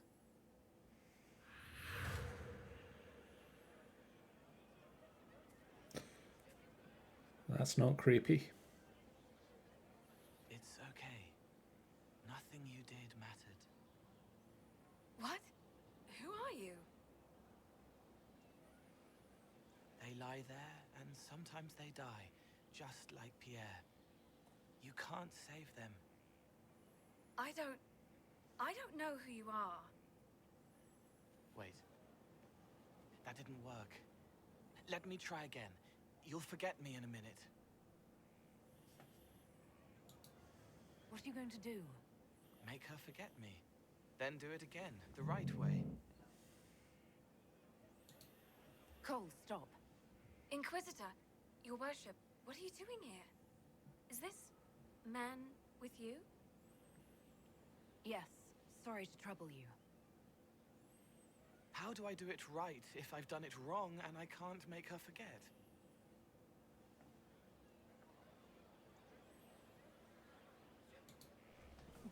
That's not creepy. It's okay. you? They lie there, and sometimes they die, just like Pierre. You can't save them. I don't know who you are. Wait. That didn't work. Let me try again. You'll forget me in a minute. What are you going to do? Make her forget me. Then do it again, the right way. Cole, stop. Inquisitor, your worship, what are you doing here? Is this man with you? Yes, sorry to trouble you. How do I do it right if I've done it wrong and I can't make her forget?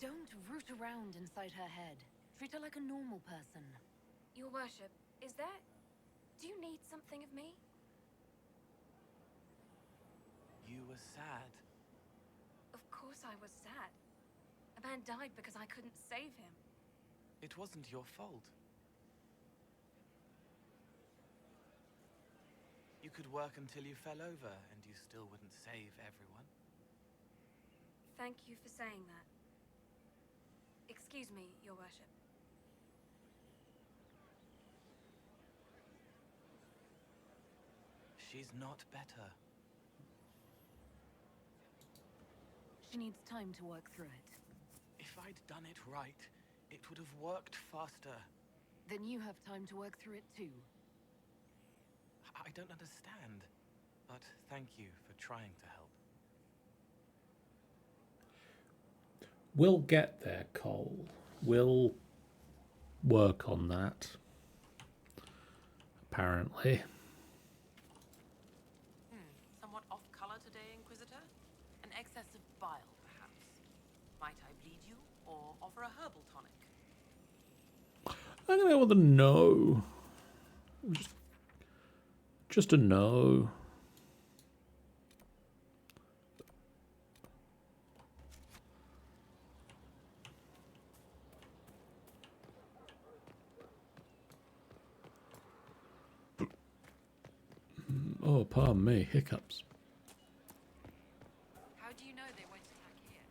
Don't root around inside her head. Treat her like a normal person. Your worship, is there... Do you need something of me? You were sad. Of course I was sad. A man died because I couldn't save him. It wasn't your fault. You could work until you fell over, and you still wouldn't save everyone. Thank you for saying that. Excuse me, your worship. She's not better. She needs time to work through it. If I'd done it right, it would have worked faster. Then you have time to work through it too. I don't understand, but thank you for trying to help. We'll get there, Cole. We'll work on that. Apparently. Somewhat off-color today, Inquisitor? An excess of bile, perhaps. Might I bleed you, or offer a herbal tonic? I'm gonna be able to know. Just a no. Oh, pardon me, hiccups. How do you know they won't attack here?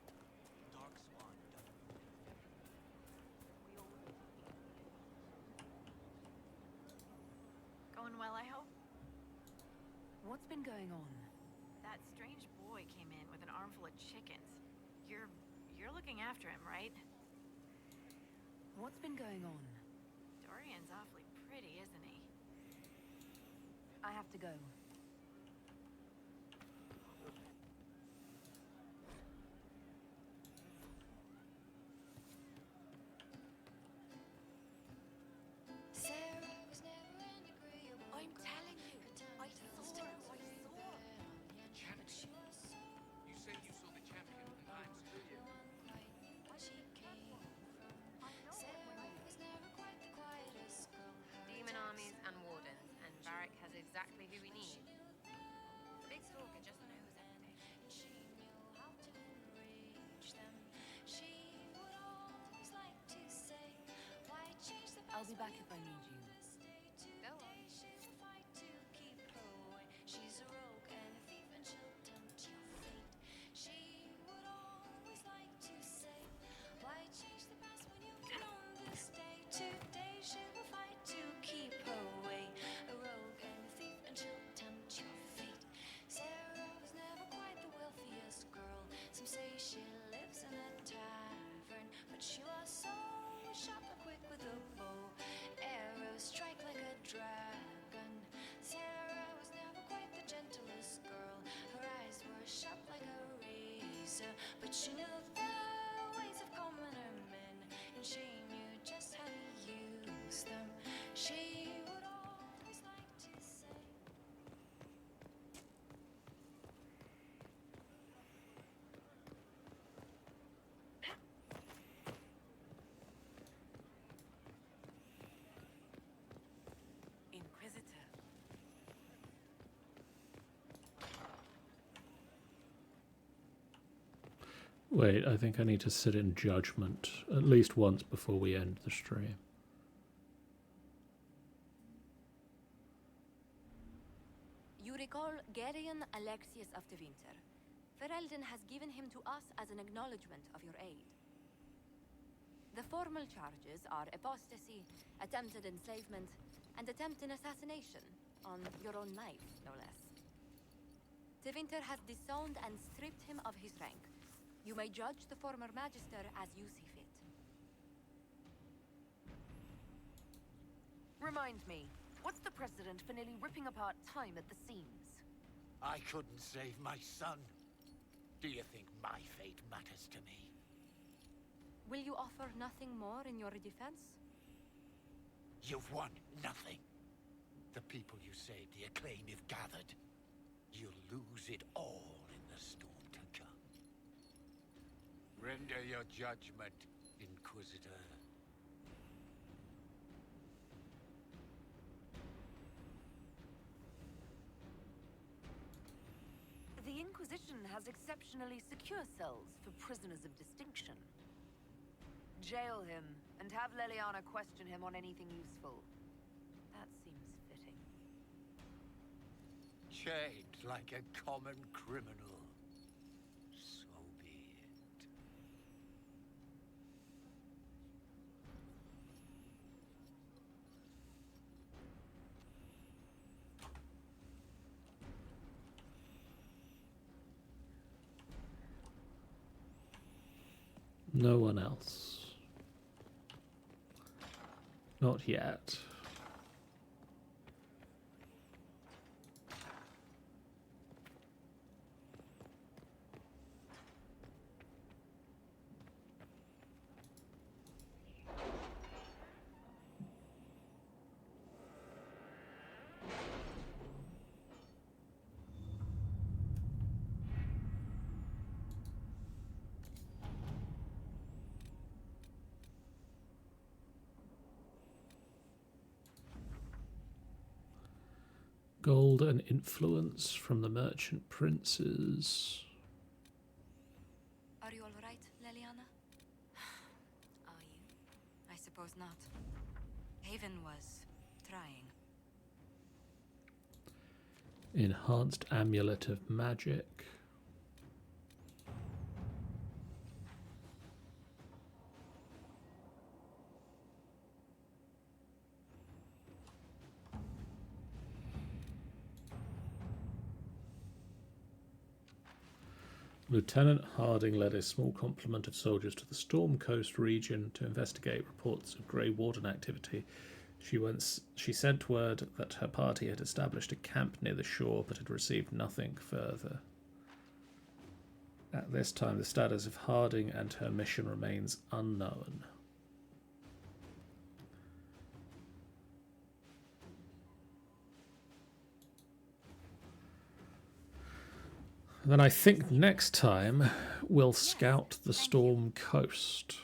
Dark Swan. Going well, I hope? What's been going on? That strange boy came in with an armful of chickens. You're looking after him, right? What's been going on? Dorian's awfully pretty, isn't he? I have to go. I'm telling you, I saw her. Champion? You say you saw the champion and I'm superior. Demon armies and wardens, and Varric has exactly who we need. The big stalker just knows everything. I'll be back if I need you. Go on. But she knew the ways of commoner men, and she knew just how to use them. She would always like to say, Inquisitor. Wait, I think I need to sit in judgment at least once before we end the stream. recall Gerion Alexius of de Winter, Ferelden has given him to us as an acknowledgement of your aid. The formal charges are apostasy, attempted enslavement, and attempted assassination on your own life, no less. De Winter has disowned and stripped him of his rank. You may judge the former magister as you see fit. Remind me, what's the precedent for nearly ripping apart time at the seams? I couldn't save my son. Do you think my fate matters to me? Will you offer nothing more in your defense? You've won nothing. The people you saved, the acclaim you've gathered. You'll lose it all in the storm to come. Render your judgment, Inquisitor. The Inquisition has exceptionally secure cells for prisoners of distinction. Jail him, and have Leliana question him on anything useful. That seems fitting. Chained like a common criminal. So be it. No one else. Not yet. Gold and influence from the merchant princes. Are you all right, Leliana? Are you? I suppose not. Haven was trying. Enhanced amulet of magic. Lieutenant Harding led a small complement of soldiers to the Storm Coast region to investigate reports of Grey Warden activity. She sent word that her party had established a camp near the shore but had received nothing further. At this time, the status of Harding and her mission remains unknown. Then I think next time we'll scout the Storm Coast.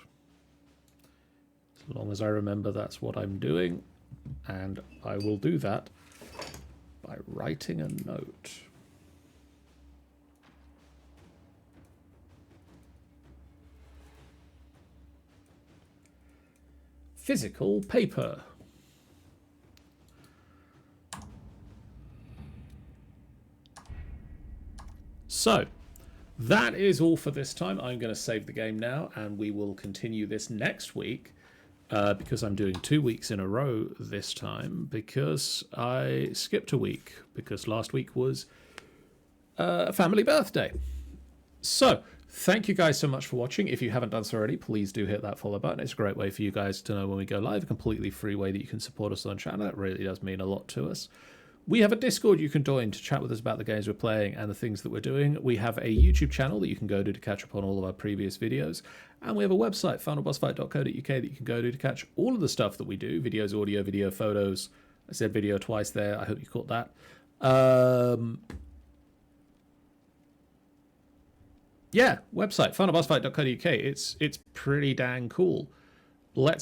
As long as I remember that's what I'm doing, and I will do that by writing a note. Physical paper. So, that is all for this time. I'm going to save the game now, and we will continue this next week, because I'm doing 2 weeks in a row this time, because I skipped a week, because last week was a family birthday. So, thank you guys so much for watching. If you haven't done so already, please do hit that follow button. It's a great way for you guys to know when we go live, a completely free way that you can support us on channel. That really does mean a lot to us. We have a Discord you can join to chat with us about the games we're playing and the things that we're doing. We have a YouTube channel that you can go to catch up on all of our previous videos. And we have a website, finalbossfight.co.uk, that you can go to catch all of the stuff that we do. Videos, audio, video, photos. I said video twice there. I hope you caught that. Yeah, website, finalbossfight.co.uk. It's pretty dang cool. Let's